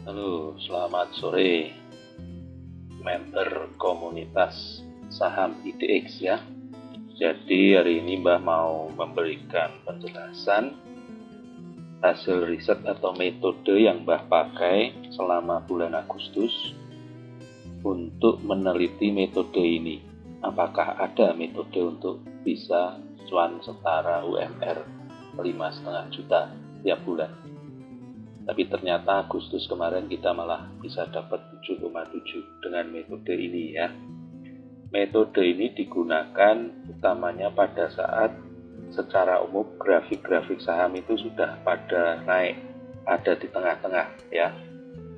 Halo, selamat sore member komunitas saham IDX ya. Jadi hari ini Mbah mau memberikan penjelasan hasil riset atau metode yang Mbah pakai selama bulan Agustus untuk meneliti metode ini. Apakah ada metode untuk bisa cuan setara UMR 5,5 juta tiap bulan? Tapi ternyata Agustus kemarin kita malah bisa dapat 7,7 dengan metode ini ya. Metode ini digunakan utamanya pada saat secara umum grafik-grafik saham itu sudah pada naik, ada di tengah-tengah ya,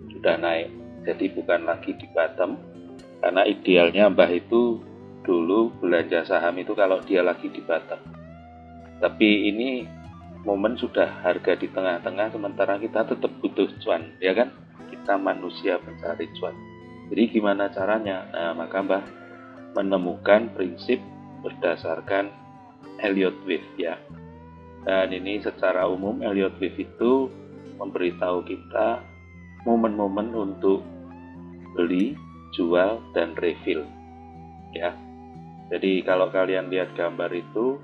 sudah naik. Jadi bukan lagi di bottom, karena idealnya Mbah itu dulu belanja saham itu kalau dia lagi di bottom. Tapi ini momen sudah harga di tengah-tengah, sementara kita tetap butuh cuan, ya kan? Kita manusia pencari cuan. Jadi gimana caranya? Nah, maka Mbah menemukan prinsip berdasarkan Elliott Wave ya. Dan ini secara umum Elliott Wave itu memberitahu kita momen-momen untuk beli, jual, dan refill ya. Jadi kalau kalian lihat gambar itu,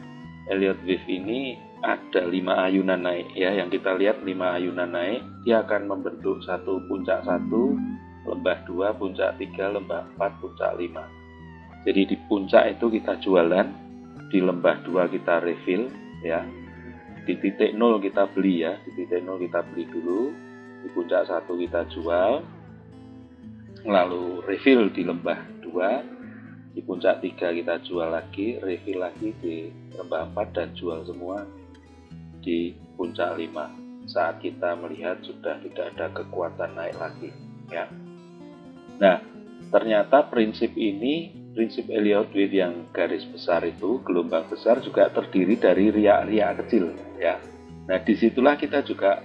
Elliott Wave ini ada 5 ayunan naik ya, yang kita lihat 5 ayunan naik, dia akan membentuk satu puncak 1, lembah 2, puncak 3, lembah 4, puncak 5. Jadi di puncak itu kita jualan, di lembah 2 kita refill ya, di titik 0 kita beli ya, di titik 0 kita beli dulu, di puncak 1 kita jual, lalu refill di lembah 2, di puncak 3 kita jual lagi, refill lagi di lembah 4 dan jual semua di puncak 5 saat kita melihat sudah tidak ada kekuatan naik lagi ya. Nah, ternyata prinsip ini, prinsip Elliott Wave yang garis besar itu, gelombang besar juga terdiri dari riak-riak kecil ya. Nah, disitulah kita juga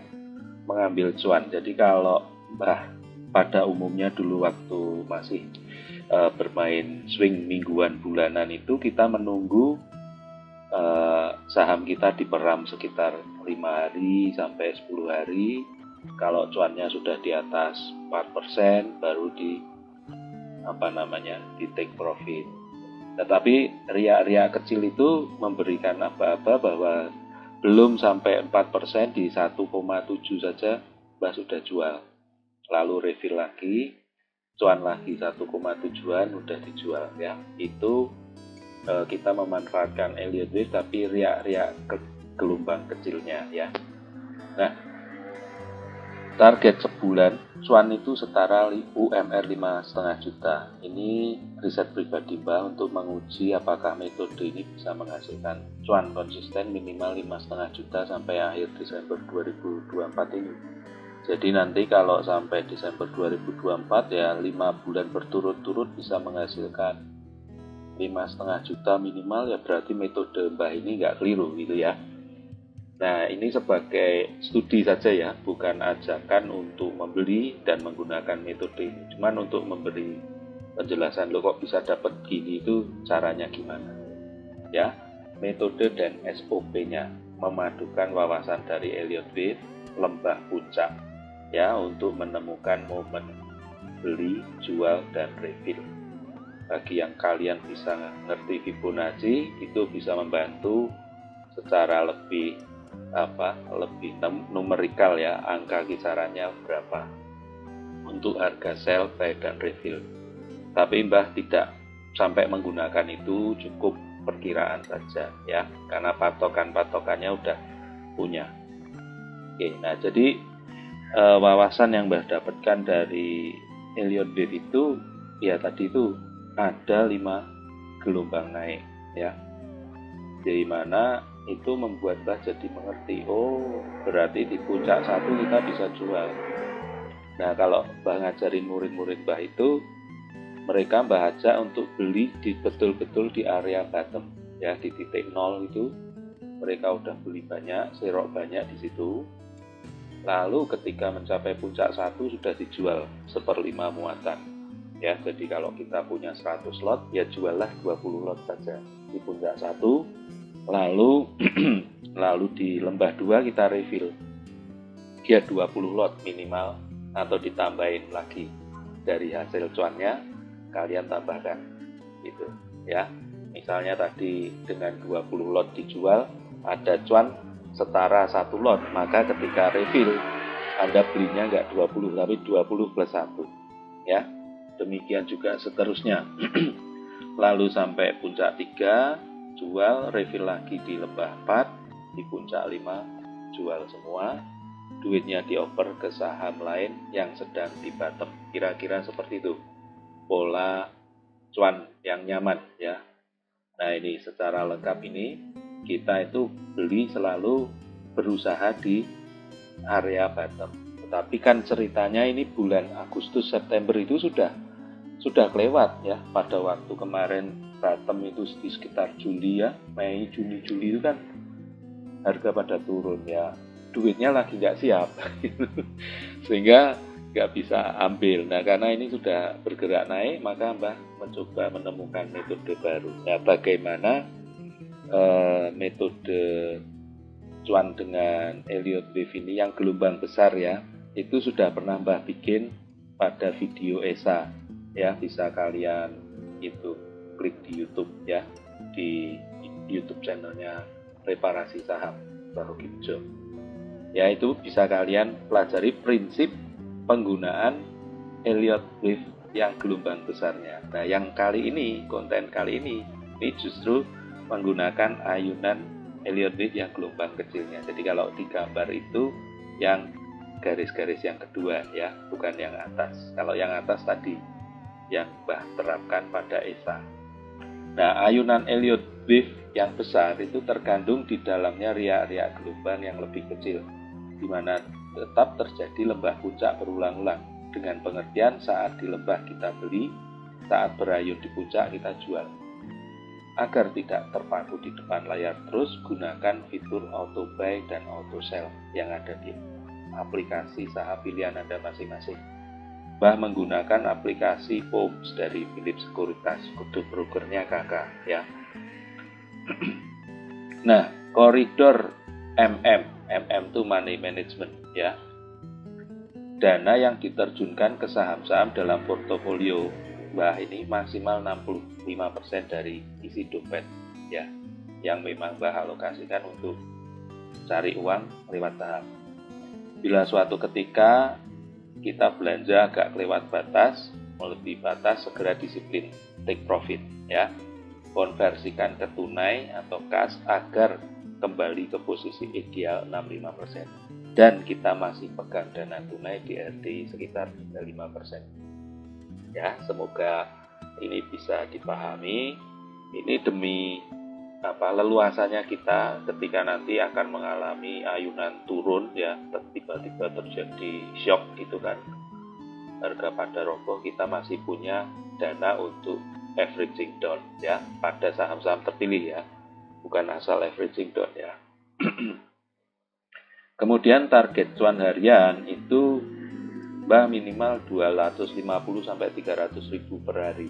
mengambil cuan. Jadi kalau Mbah pada umumnya dulu waktu masih bermain swing mingguan bulanan itu, kita menunggu saham kita diperam sekitar 5 hari sampai 10 hari. Kalau cuannya sudah di atas 4% baru di take profit. Tetapi riak-riak kecil itu memberikan aba-aba bahwa belum sampai 4% di 1,7 saja Mbah sudah jual. Lalu refill lagi, cuan lagi 1,7an udah dijual ya. Itu kita memanfaatkan Elliott Wave tapi riak-riak gelombang kecilnya ya. Nah, target sebulan cuan itu setara UMR 5,5 juta. Ini riset pribadi Mbah untuk menguji apakah metode ini bisa menghasilkan cuan konsisten minimal 5,5 juta sampai akhir Desember 2024 ini. Jadi nanti kalau sampai Desember 2024 ya 5 bulan berturut-turut bisa menghasilkan 5,5 juta minimal, ya berarti metode Mbah ini nggak keliru gitu ya. Nah, ini sebagai studi saja ya, bukan ajakan untuk membeli dan menggunakan metode ini. Cuman untuk memberi penjelasan, lo kok bisa dapat gini, itu caranya gimana ya. Metode dan SOP-nya memadukan wawasan dari Elliott Wave, lembah puncak ya, untuk menemukan momen beli, jual, dan refill. Bagi yang kalian bisa ngerti Fibonacci, itu bisa membantu secara lebih numerikal ya, angka kisarannya berapa untuk harga sell, buy, dan refill. Tapi Mbah tidak sampai menggunakan itu, cukup perkiraan saja ya, karena patokan-patokannya udah punya. Oke, nah jadi wawasan yang Mbah dapatkan dari Elliott Wave itu ya tadi itu ada 5 gelombang naik ya. Dari mana itu membuat Mbah jadi mengerti, oh berarti di puncak 1 kita bisa jual. Nah, kalau Mbah ngajarin murid-murid Mbah itu, mereka Mbah ajak untuk beli betul-betul di area bottom ya, di titik 0 itu mereka udah beli banyak, serok banyak di situ. Lalu ketika mencapai puncak 1 sudah dijual 1/5 muatan ya. Jadi kalau kita punya 100 lot, ya juallah 20 lot saja di puncak 1. Lalu di lembah 2 kita refill ya 20 lot minimal atau ditambahin lagi dari hasil cuannya, kalian tambahkan gitu ya. Misalnya tadi dengan 20 lot dijual, ada cuan setara 1 lot, maka ketika refill Anda belinya nggak 20 tapi 20 plus 1 ya. Demikian juga seterusnya. Lalu sampai puncak 3 jual, refill lagi di lembah 4, di puncak 5 jual semua, duitnya dioper ke saham lain yang sedang di bottom. Kira-kira seperti itu pola cuan yang nyaman ya. Nah, ini secara lengkap ini kita itu beli selalu berusaha di area bottom. Tetapi kan ceritanya ini bulan Agustus September itu sudah kelewat ya. Pada waktu kemarin bottom itu di sekitar Juli ya, Mei, Juni, Juli itu kan harga pada turun ya, duitnya lagi nggak siap sehingga nggak bisa ambil. Nah, karena ini sudah bergerak naik, maka Mbah mencoba menemukan metode baru. Nah, bagaimana metode cuan dengan Elliott Wave ini yang gelombang besar ya, itu sudah pernah Mbah bikin pada video ESA ya, bisa kalian itu klik di YouTube ya, di YouTube channelnya Reparasi Saham Mbah Hoki Bejo ya. Itu bisa kalian pelajari prinsip penggunaan Elliott Wave yang gelombang besarnya. Nah, yang kali ini, konten kali ini justru menggunakan ayunan Elliott Wave yang gelombang kecilnya. Jadi kalau di gambar itu yang garis-garis yang kedua ya, bukan yang atas. Kalau yang atas tadi yang Mbah terapkan pada ESA. Nah, ayunan Elliott Wave yang besar itu terkandung di dalamnya riak-riak gelombang yang lebih kecil, di mana tetap terjadi lembah puncak berulang-ulang, dengan pengertian saat di lembah kita beli, saat berayun di puncak kita jual. Agar tidak terpaku di depan layar terus, gunakan fitur auto buy dan auto sell yang ada di aplikasi saham pilihan Anda masing-masing. Mbah menggunakan aplikasi POMS dari Philips Sekuritas, kode brokernya KK ya. Nah, koridor MM itu money management ya. Dana yang diterjunkan ke saham-saham dalam portofolio Mbah ini maksimal 65% dari isi dompet ya, yang memang Mbah alokasikan untuk cari uang lewat saham. Bila suatu ketika kita belanja agak kelewat batas, melebihi batas, segera disiplin take profit ya. Konversikan ke tunai atau kas agar kembali ke posisi ideal 65%. Dan kita masih pegang dana tunai di RDI sekitar 5%. Ya, semoga ini bisa dipahami. Ini demi leluasannya kita ketika nanti akan mengalami ayunan turun ya, tiba-tiba terjadi shock gitu kan, harga pada roboh, kita masih punya dana untuk averaging down ya, pada saham-saham terpilih ya, bukan asal averaging down ya. Kemudian target cuan harian itu Mbah minimal 250 sampai 300 ribu per hari.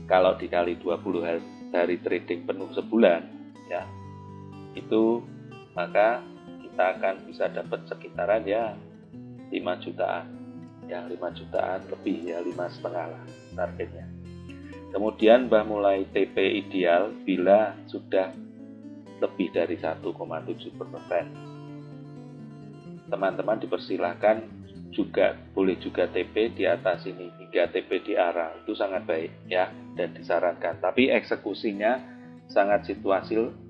Kalau dikali 20 hari trading penuh sebulan ya, itu maka kita akan bisa dapat sekitaran ya 5 jutaan ya, 5 jutaan lebih ya, 5,5 lah targetnya. Kemudian Mbah mulai TP ideal bila sudah lebih dari 1,7%. Teman-teman dipersilahkan juga, boleh juga TP di atas ini hingga TP di arah, itu sangat baik ya dan disarankan. Tapi eksekusinya sangat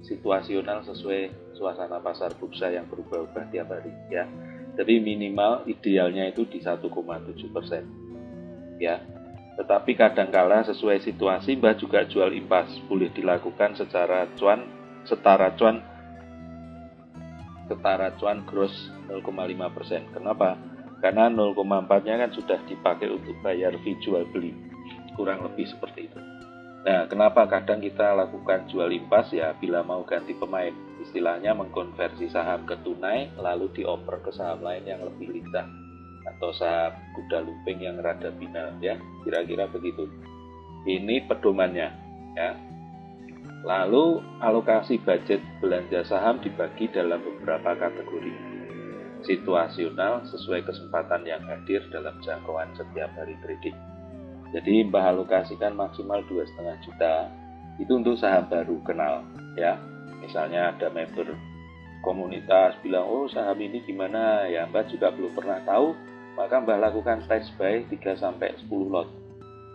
situasional sesuai suasana pasar bursa yang berubah-ubah tiap hari ya. Tapi minimal idealnya itu di 1,7% ya. Tetapi kadangkala sesuai situasi Mbah juga jual impas, boleh dilakukan secara setara cuan gross 0,5%. Kenapa? Karena 0,4-nya kan sudah dipakai untuk bayar fee jual beli, kurang lebih seperti itu. Nah, kenapa kadang kita lakukan jual impas ya, bila mau ganti pemain, istilahnya mengkonversi saham ke tunai lalu dioper ke saham lain yang lebih lincah atau saham kuda lumping yang rada binal ya, kira-kira begitu. Ini pedomannya ya. Lalu alokasi budget belanja saham dibagi dalam beberapa kategori. situasional sesuai kesempatan yang hadir dalam jangkauan setiap hari trading. Jadi Mbah alokasikan maksimal 2,5 juta itu untuk saham baru kenal ya. Misalnya ada member komunitas bilang, oh saham ini gimana ya, Mbah juga belum pernah tahu, maka Mbah lakukan test buy 3-10 lot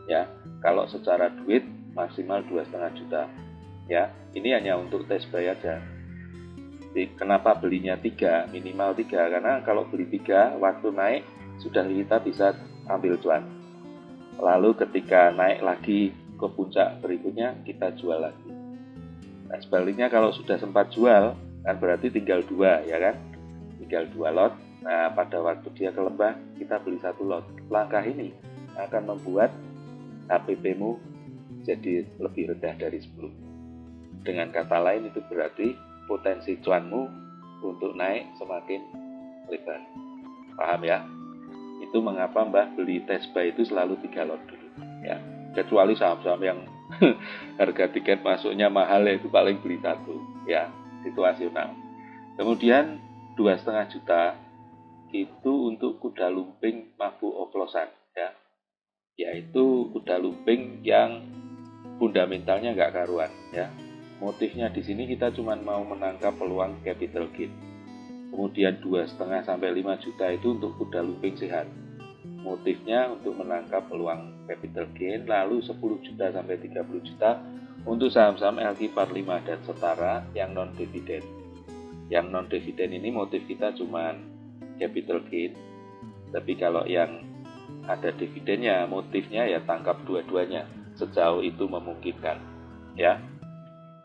ya. Kalau secara duit maksimal 2,5 juta ya. Ini hanya untuk test buy aja. Jadi, kenapa belinya 3, minimal 3? Karena kalau beli 3 waktu naik sudah kita bisa ambil cuan. Lalu ketika naik lagi ke puncak berikutnya kita jual lagi. Nah sebaliknya kalau sudah sempat jual kan berarti tinggal 2 ya kan, tinggal 2 lot. Nah pada waktu dia ke lembah kita beli 1 lot. Langkah ini akan membuat HPP-mu jadi lebih rendah dari sebelumnya. Dengan kata lain itu berarti potensi cuanmu untuk naik semakin lebar. Paham ya? Itu mengapa Mbah beli test buy itu selalu 3 lot dulu ya. Kecuali saham-saham yang harga tiket masuknya mahal ya itu paling beli 1 ya, situasional. Kemudian 2,5 juta itu untuk kuda lumping mabuk oplosan ya. Yaitu kuda lumping yang fundamentalnya nggak karuan ya. Motifnya di sini kita cuma mau menangkap peluang capital gain. Kemudian 2,5-5 juta itu untuk kuda lumping sehat. Motifnya untuk menangkap peluang capital gain. Lalu 10 juta sampai 30 juta untuk saham-saham LQ45 dan setara yang non dividen. Yang non dividen ini motif kita cuma capital gain. Tapi kalau yang ada dividennya, motifnya ya tangkap dua-duanya sejauh itu memungkinkan ya.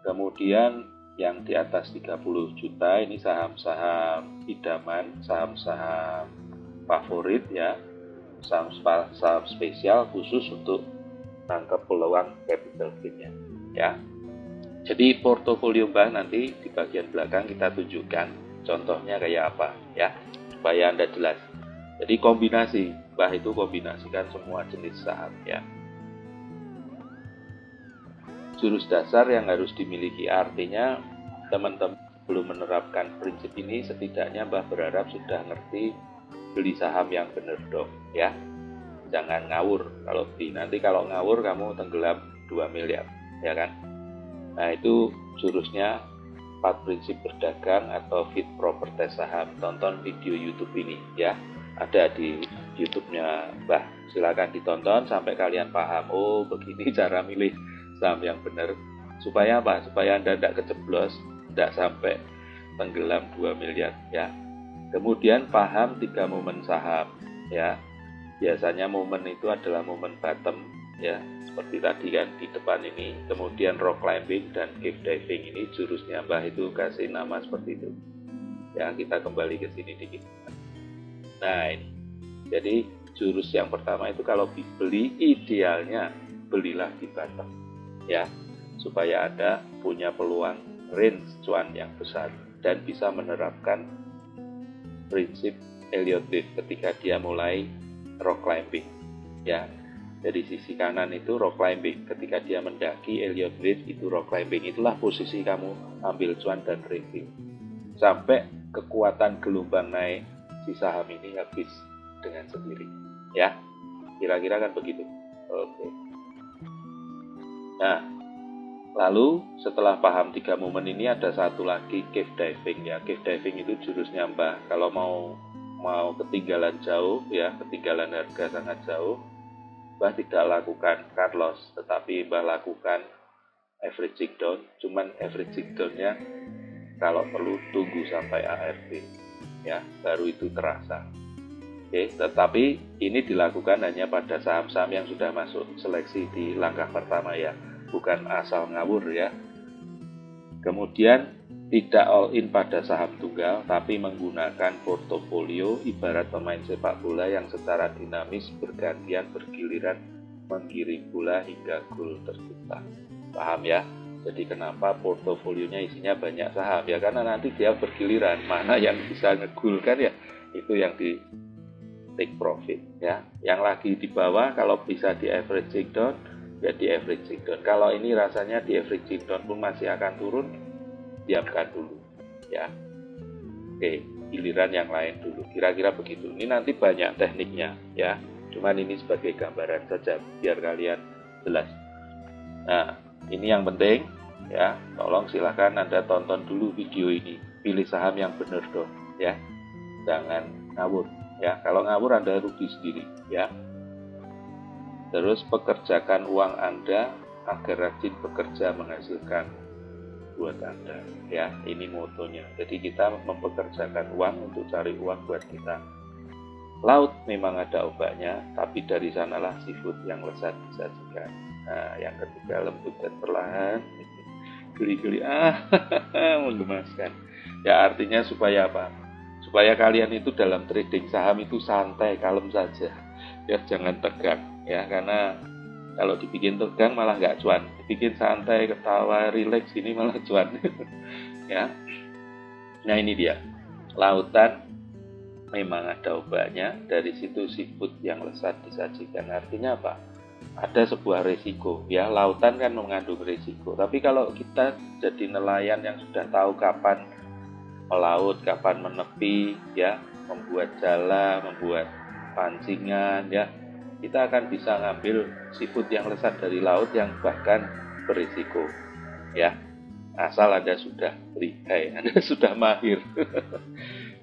Kemudian yang di atas 30 juta ini saham-saham idaman, saham-saham favorit ya, saham spesial khusus untuk tangkap peluang capital gain-nya ya. Jadi portofolio Mbah nanti di bagian belakang kita tunjukkan contohnya kayak apa ya, supaya Anda jelas. Jadi kombinasi, Mbah itu kombinasikan semua jenis saham ya. Jurus dasar yang harus dimiliki, artinya teman-teman belum menerapkan prinsip ini, setidaknya Mbah berharap sudah ngerti beli saham yang benar dong ya. Jangan ngawur kalau beli, nanti kalau ngawur kamu tenggelam 2 miliar ya kan. Nah itu jurusnya 4 prinsip berdagang atau fit proper test saham. Tonton video YouTube ini ya, ada di YouTube-nya Mbah, silakan ditonton sampai kalian paham, oh begini cara milih saham yang benar. Supaya apa? Supaya Anda tidak keceblos, tidak sampai tenggelam 2 miliar ya. Kemudian paham 3 momen saham ya. Biasanya momen itu adalah momen bottom ya, seperti tadi kan di depan ini. Kemudian rock climbing dan cave diving, ini jurusnya Mbah itu kasih nama seperti itu ya. Kita kembali ke sini dikit. Nah ini, jadi jurus yang pertama itu kalau beli idealnya belilah di bottom ya, supaya Anda punya peluang range cuan yang besar dan bisa menerapkan prinsip Elliott Wave ketika dia mulai rock climbing ya. Dari sisi kanan itu rock climbing, ketika dia mendaki Elliott Wave itu rock climbing, itulah posisi kamu ambil cuan dan review sampai kekuatan gelombang naik si saham ini habis dengan sendiri ya, kira-kira kan begitu. Oke. Nah, lalu setelah paham 3 momen ini ada satu lagi, cave diving ya. Cave diving itu jurusnya Mbah. Kalau mau ketinggalan jauh ya, ketinggalan harga sangat jauh, Mbah tidak lakukan cut loss, tetapi Mbah lakukan averaging down. Cuman averaging down-nya kalau perlu tunggu sampai ARB ya, baru itu terasa. Oke, tetapi ini dilakukan hanya pada saham-saham yang sudah masuk seleksi di langkah pertama ya, bukan asal ngawur ya. Kemudian tidak all in pada saham tunggal, tapi menggunakan portofolio ibarat pemain sepak bola yang secara dinamis bergantian bergiliran menggiring bola hingga gol tercipta. Paham ya? Jadi kenapa portofolionya isinya banyak saham ya, karena nanti dia bergiliran, mana yang bisa ngegol kan ya, itu yang di take profit ya. Yang lagi di bawah kalau bisa di averaging down ya di averaging down. Kalau ini rasanya di averaging down pun masih akan turun, diamkan dulu ya. Oke, giliran yang lain dulu. Kira-kira begitu. Ini nanti banyak tekniknya ya. Cuman ini sebagai gambaran saja biar kalian jelas. Nah, ini yang penting ya. Tolong silahkan Anda tonton dulu video ini. Pilih saham yang benar dong ya. Jangan ngawur ya. Kalau ngawur Anda rugi sendiri ya. Terus pekerjakan uang Anda agar rajin bekerja menghasilkan buat Anda ya. Ini motonya. Jadi kita mempekerjakan uang untuk cari uang buat kita. Laut memang ada obatnya, tapi dari sanalah seafood yang lezat disajikan. Nah, yang ketiga lembut dan perlahan, geli-geli menggemaskan. Ya artinya supaya apa? Supaya kalian itu dalam trading saham itu santai, kalem saja. Ya jangan tegang ya, karena kalau dibikin tegang malah nggak cuan. Dibikin santai, ketawa, rileks ini malah cuan. Ya. Nah ini dia. Lautan memang ada obatnya, dari situ seafood yang lezat disajikan. Artinya apa? Ada sebuah resiko ya, lautan kan mengandung resiko. Tapi kalau kita jadi nelayan yang sudah tahu kapan melaut, kapan menepi ya, membuat jala, membuat pancingan ya, kita akan bisa ngambil seafood yang lezat dari laut yang bahkan berisiko ya. Asal Anda sudah lihai, Anda sudah mahir.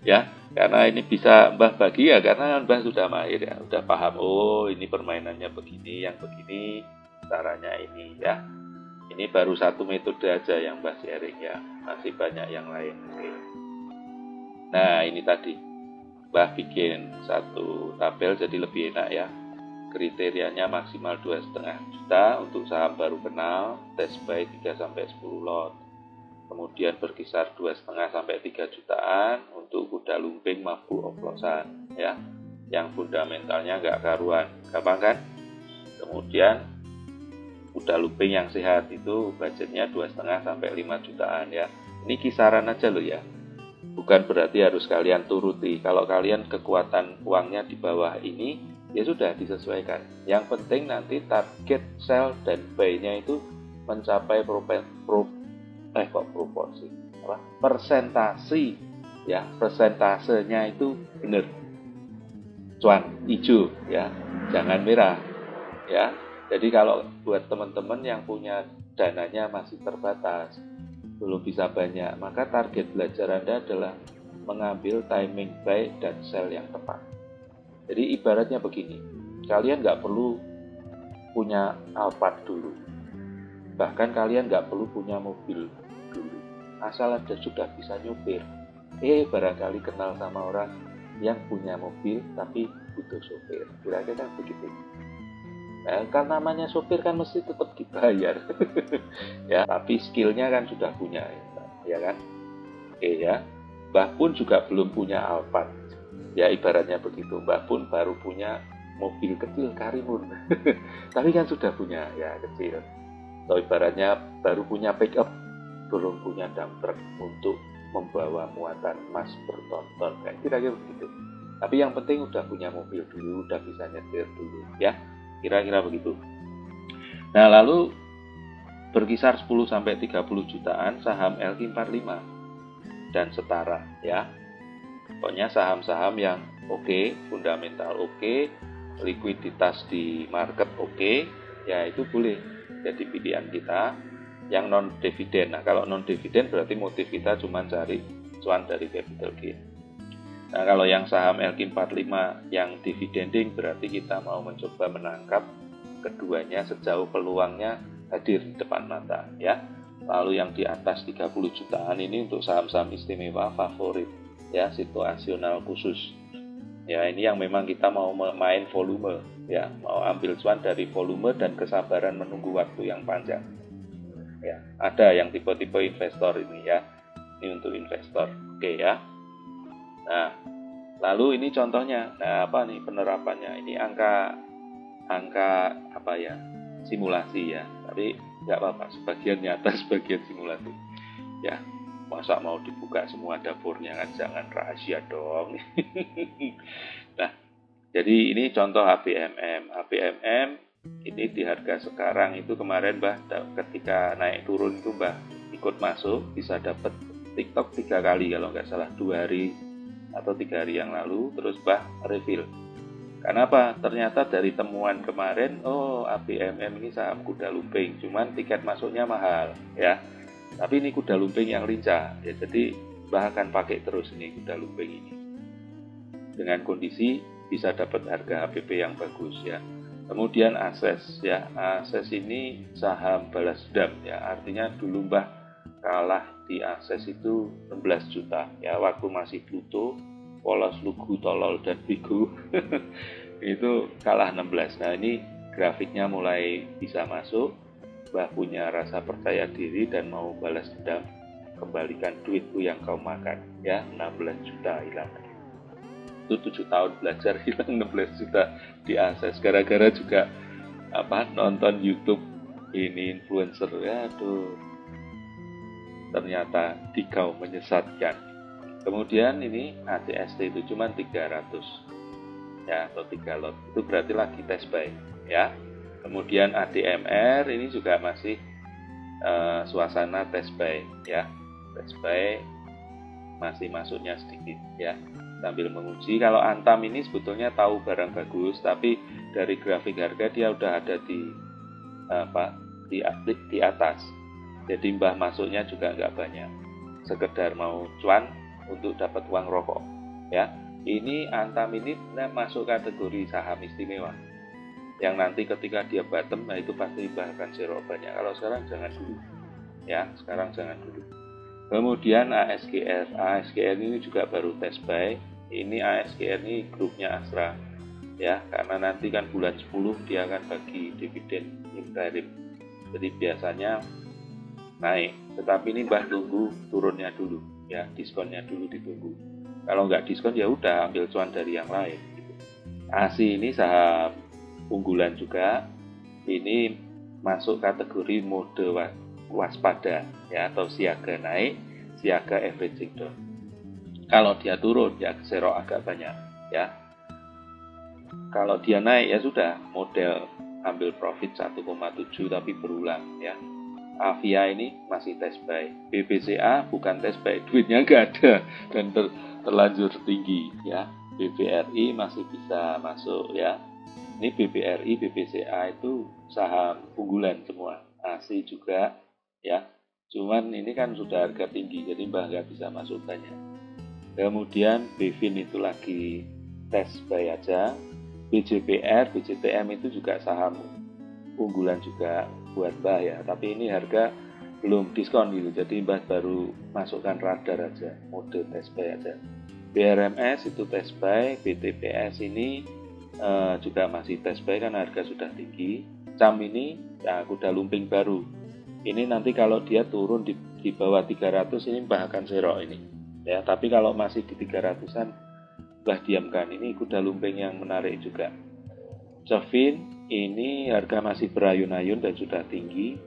Ya, karena ini bisa Mbah bagi ya, karena Mbah sudah mahir ya, udah paham, oh ini permainannya begini, yang begini, caranya ini ya. Ini baru satu metode aja yang Mbah sharing ya, masih banyak yang lain. Oke. Nah ini tadi, Mbah bikin satu tabel jadi lebih enak ya. Kriterianya maksimal 2,5 juta untuk saham baru kenal, test buy 3-10 lot. Kemudian berkisar 2,5 sampai 3 jutaan untuk kuda lumping mampu oplosan ya, yang fundamentalnya nggak karuan, gampang kan? Kemudian kuda lumping yang sehat itu budgetnya 2,5 sampai 5 jutaan ya. Ini kisaran aja loh ya, bukan berarti harus kalian turuti. Kalau kalian kekuatan uangnya di bawah ini ya sudah disesuaikan. Yang penting nanti target sell dan buy-nya itu mencapai proporsi persentasi ya, persentasenya itu benar cuan hijau ya, jangan merah ya. Jadi kalau buat teman-teman yang punya dananya masih terbatas, belum bisa banyak, maka target belajar Anda adalah mengambil timing buy dan sell yang tepat. Jadi ibaratnya begini, kalian nggak perlu punya Alphard dulu, bahkan kalian nggak perlu punya mobil dulu, asal Anda sudah bisa nyupir. Barangkali kenal sama orang yang punya mobil tapi butuh sopir, kira-kira begitu. Nah, kan namanya sopir kan mesti tetap dibayar. Ya, tapi skillnya kan sudah punya ya kan. Ya, Mbah pun juga belum punya Alphard ya, ibaratnya begitu. Mbah pun baru punya mobil kecil Karimun. Tapi kan sudah punya ya kecil. Atau ibaratnya baru punya pickup, belum punya dump truck untuk membawa muatan emas berton-ton, kayak kira-kira begitu. Tapi yang penting udah punya mobil dulu, udah bisa nyetir dulu ya, kira-kira begitu. Nah lalu berkisar 10-30 jutaan saham LQ45 dan setara ya. Pokoknya saham-saham yang oke, fundamental oke, likuiditas di market oke, ya itu boleh jadi pilihan kita. Yang non dividen. Nah kalau non dividen berarti motif kita cuma cari cuan dari capital gain. Nah kalau yang saham LQ45 yang dividending berarti kita mau mencoba menangkap keduanya sejauh peluangnya hadir di depan mata ya. Lalu yang di atas 30 jutaan ini untuk saham-saham istimewa favorit ya, situasional khusus. Ya ini yang memang kita mau main volume ya, mau ambil cuan dari volume dan kesabaran menunggu waktu yang panjang. Ya, ada yang tipe-tipe investor ini ya. Ini untuk investor. Oke ya. Nah, lalu ini contohnya. Nah, apa nih penerapannya? Ini angka apa ya? Simulasi ya. Tapi nggak apa-apa, sebagian nyata, sebagian simulasi. Ya, masa mau dibuka semua dapurnya kan, jangan rahasia dong. Nah, jadi ini contoh HPMM. HPMM ini di harga sekarang itu kemarin Mbah ketika naik turun itu Mbah ikut masuk, bisa dapat TikTok 3 kali kalau nggak salah, 2 hari atau 3 hari yang lalu, terus Mbah refill. Kenapa? Ternyata dari temuan kemarin, oh ABMM ini saham kuda lumping, cuman tiket masuknya mahal ya. Tapi ini kuda lumping yang lincah, ya jadi Mbah akan pakai terus ini kuda lumping ini. Dengan kondisi bisa dapat harga HPP yang bagus ya. Kemudian Akses ya, Akses ini saham balas dendam ya, artinya dulu Mbah kalah di Akses itu 16 juta ya, waktu masih Pluto, polos, lugu, tolol, dan bigu itu kalah 16. Nah ini grafiknya mulai bisa masuk, Mbah punya rasa percaya diri dan mau balas dendam, kembalikan duitku yang kau makan ya, 16 juta hilang. Itu 7 tahun belajar hilang 16 juta di Akses gara-gara juga nonton YouTube ini influencer ya, aduh ternyata dikau menyesatkan. Kemudian ini ACST itu cuma 300 ya, atau 3 lot, itu berarti lagi test buy ya. Kemudian ADMR ini juga masih suasana test buy ya, test buy masih masuknya sedikit ya, sambil menguji. Kalau Antam ini sebetulnya tahu barang bagus, tapi dari grafik harga dia udah ada di atas, jadi Mbah masuknya juga nggak banyak, sekedar mau cuan untuk dapat uang rokok ya. Ini Antam ini masuk kategori saham istimewa yang nanti ketika dia bottom, nah itu pasti Mbah akan zero banyak. Kalau sekarang jangan dulu ya, sekarang jangan dulu. Kemudian ASGR ini juga baru test buy. Ini ASGR ini grupnya Astra ya, karena nanti kan bulan 10 dia akan bagi dividen interim, jadi biasanya naik, tetapi ini Mbah tunggu turunnya dulu ya, diskonnya dulu ditunggu. Kalau nggak diskon ya udah ambil cuan dari yang lain gitu. ASI ini saham unggulan juga, ini masuk kategori mode waspada ya, atau siaga naik, siaga averaging down. Kalau dia turun ya zero agak banyak ya. Kalau dia naik ya sudah model ambil profit 1,7 tapi berulang ya. Avia ini masih test buy. BBCA bukan test buy, duitnya nggak ada dan terlanjur tinggi ya. BBRI masih bisa masuk ya. Ini BBRI, BBCA itu saham unggulan semua. ASI juga ya. Cuman ini kan sudah harga tinggi, jadi Mbah nggak bisa masuk banyak. Kemudian BVIN itu lagi test buy aja. BJPR, BJTM itu juga saham unggulan juga buat Mbah ya, tapi ini harga belum diskon gitu, jadi Mbah baru masukkan radar aja, mode test buy aja. BRMS itu test buy, BTPS ini juga masih test buy kan harga sudah tinggi. CAM ini ya kuda lumping baru, ini nanti kalau dia turun di bawah 300 ini Mbah akan zero ini ya, tapi kalau masih di 300an Mbah diamkan. Ini kuda lumping yang menarik juga. Cevin ini harga masih berayun-ayun dan sudah tinggi,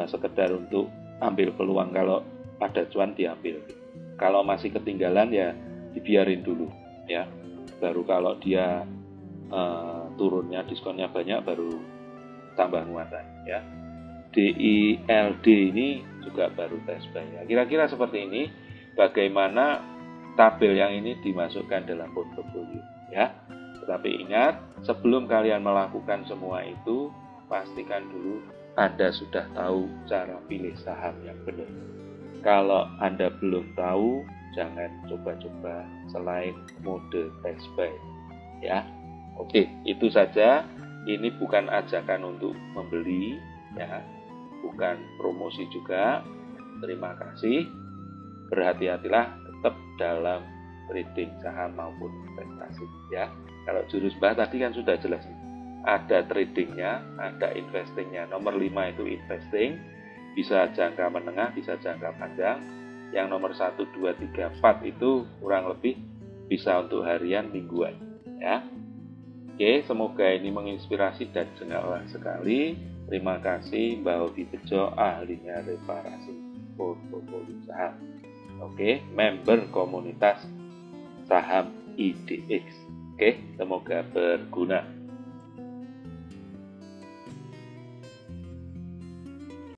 sekedar untuk ambil peluang, kalau ada cuan diambil. Kalau masih ketinggalan ya dibiarin dulu ya, baru kalau dia turunnya diskonnya banyak baru tambah muatan ya. DILD ini juga baru test buy ya. Kira-kira seperti ini bagaimana tabel yang ini dimasukkan dalam portofolio ya. Tetapi ingat, sebelum kalian melakukan semua itu, pastikan dulu Anda sudah tahu cara pilih saham yang benar. Kalau Anda belum tahu, jangan coba-coba selain mode test buy ya. Oke, itu saja. Ini bukan ajakan untuk membeli ya, bukan promosi juga. Terima kasih. Berhati-hatilah tetap dalam trading saham maupun investasi ya. Kalau jurus Mbah tadi kan sudah jelas, ada tradingnya, ada investingnya. Nomor 5 itu investing, bisa jangka menengah, bisa jangka panjang. Yang nomor 1, 2, 3, 4 itu kurang lebih bisa untuk harian, mingguan ya. Oke, semoga ini menginspirasi dan jenak sekali. Terima kasih Mbah Hobi Bejo, ahlinya reparasi portofolio saham. Oke, member komunitas saham IDX. Oke, semoga berguna.